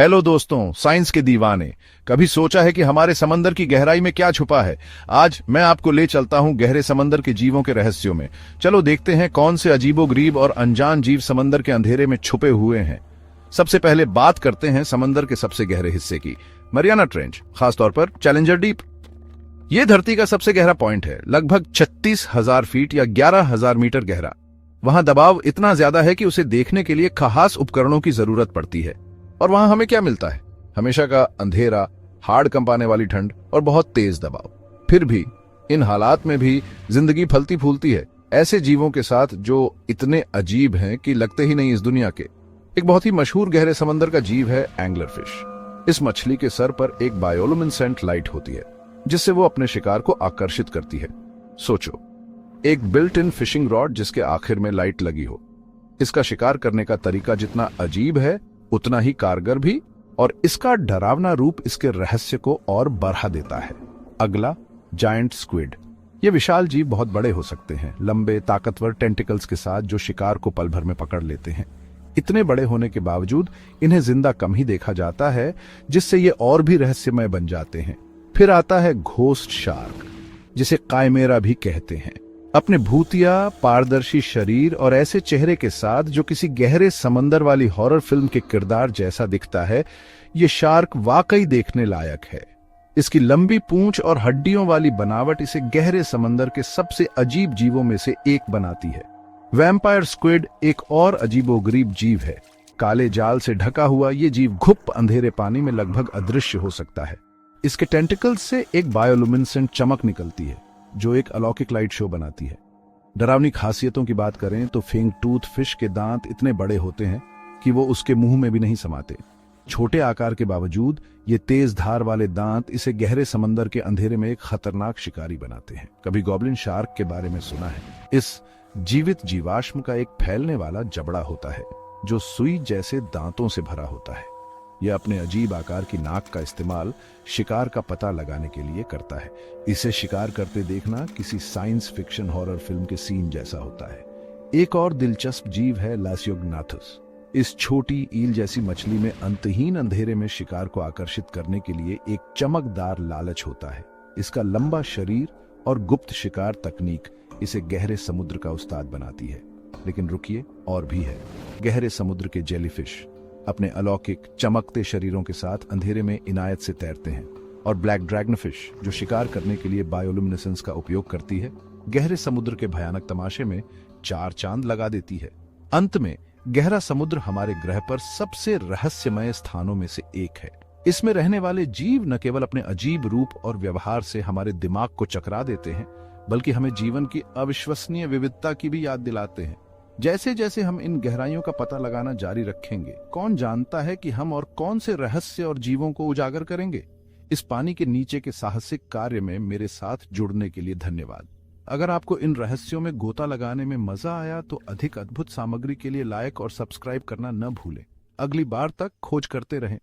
Hello दोस्तों, science के दीवाने। कभी सोचा है कि हमारे समंदर की गहराई में क्या छुपा है? आज मैं आपको ले चलता हूं गहरे समंदर के जीवों के रहस्यों में। चलो देखते हैं कौन से अजीबोगरीब और अनजान जीव समंदर के अंधेरे में छुपे हुए हैं। सबसे पहले बात करते हैं समंदर के सबसे गहरे हिस्से की, मरियाना ट्रेंच, खासतौर पर चैलेंजर डीप। ये धरती का सबसे गहरा पॉइंट है, लगभग 36,000 फीट या 11,000 मीटर गहरा। वहां दबाव इतना ज्यादा है कि उसे देखने के लिए खास उपकरणों की जरूरत पड़ती है। और वहां हमें क्या मिलता है? हमेशा का अंधेरा, हाड़ कंपाने वाली ठंड और बहुत तेज दबाव। फिर भी इन हालात में भी जिंदगी फलती फूलती है, ऐसे जीवों के साथ जो इतने अजीब हैं कि लगते ही नहीं इस दुनिया के। एक बहुत ही मशहूर गहरे समंदर का जीव है एंगलर फिश। इस मछली के सर पर एक बायोलुमिनेसेंट लाइट होती है, जिससे वो अपने शिकार को आकर्षित करती है। सोचो, एक बिल्ट इन फिशिंग रॉड जिसके आखिर में लाइट लगी हो। इसका शिकार करने का तरीका जितना अजीब है उतना ही कारगर भी, और इसका डरावना रूप इसके रहस्य को और बढ़ा देता है। अगला, जायंट स्क्विड। ये विशाल जीव बहुत बड़े हो सकते हैं, लंबे ताकतवर टेंटिकल्स के साथ, जो शिकार को पल भर में पकड़ लेते हैं। इतने बड़े होने के बावजूद इन्हें जिंदा कम ही देखा जाता है, जिससे ये और भी रहस्यमय बन जाते हैं। फिर आता है घोस्ट शार्क, जिसे काइमेरा भी कहते हैं। अपने भूतिया पारदर्शी शरीर और ऐसे चेहरे के साथ जो किसी गहरे समंदर वाली हॉरर फिल्म के किरदार जैसा दिखता है, ये शार्क वाकई देखने लायक है। इसकी लंबी पूंछ और हड्डियों वाली बनावट इसे गहरे समंदर के सबसे अजीब जीवों में से एक बनाती है। वैम्पायर स्क्विड एक और अजीबोगरीब जीव है। काले जाल से ढका हुआ ये जीव घुप अंधेरे पानी में लगभग अदृश्य हो सकता है। इसके टेंटिकल्स से एक बायोलुमिनेसेंट चमक निकलती है, जो एक अलौकिक लाइट शो बनाती है। डरावनी खासियतों की बात करें तो फेंग टूथ फिश के दांत इतने बड़े होते हैं कि वो उसके मुंह में भी नहीं समाते। छोटे आकार के बावजूद ये तेज धार वाले दांत इसे गहरे समंदर के अंधेरे में एक खतरनाक शिकारी बनाते हैं। कभी गॉब्लिन शार्क के बारे में सुना है? इस जीवित जीवाश्म का एक फैलने वाला जबड़ा होता है, जो सुई जैसे दांतों से भरा होता है। यह अपने अजीब आकार की नाक का इस्तेमाल शिकार का पता लगाने के लिए करता है। इसे शिकार करते देखना किसी साइंस फिक्शन हॉरर फिल्म के सीन जैसा होता है। एक और दिलचस्प जीव है लासियोग्नाथुस। इस छोटी ईल जैसी मछली में अंतहीन अंधेरे में शिकार को आकर्षित करने के लिए एक चमकदार लालच होता है। इसका लंबा शरीर और गुप्त शिकार तकनीक इसे गहरे समुद्र का उस्ताद बनाती है। लेकिन रुकिए, और भी है। गहरे समुद्र के जेलीफिश अपने अलौकिक चमकते शरीरों के साथ अंधेरे में इनायत से तैरते हैं। और ब्लैक ड्रैगनफिश, जो शिकार करने के लिए बायोलुमिनेसेंस का उपयोग करती है, गहरे समुद्र के भयानक तमाशे में चार चांद लगा देती है। अंत में गहरा समुद्र हमारे ग्रह पर सबसे रहस्यमय स्थानों में से एक है। इसमें रहने वाले जीव न केवल अपने अजीब रूप और व्यवहार से हमारे दिमाग को चकरा देते हैं, बल्कि हमें जीवन की अविश्वसनीय विविधता की भी याद दिलाते हैं। जैसे जैसे हम इन गहराइयों का पता लगाना जारी रखेंगे, कौन जानता है कि हम और कौन से रहस्य और जीवों को उजागर करेंगे। इस पानी के नीचे के साहसिक कार्य में मेरे साथ जुड़ने के लिए धन्यवाद। अगर आपको इन रहस्यों में गोता लगाने में मजा आया तो अधिक अद्भुत सामग्री के लिए लाइक और सब्सक्राइब करना न भूलें। अगली बार तक खोज करते रहें।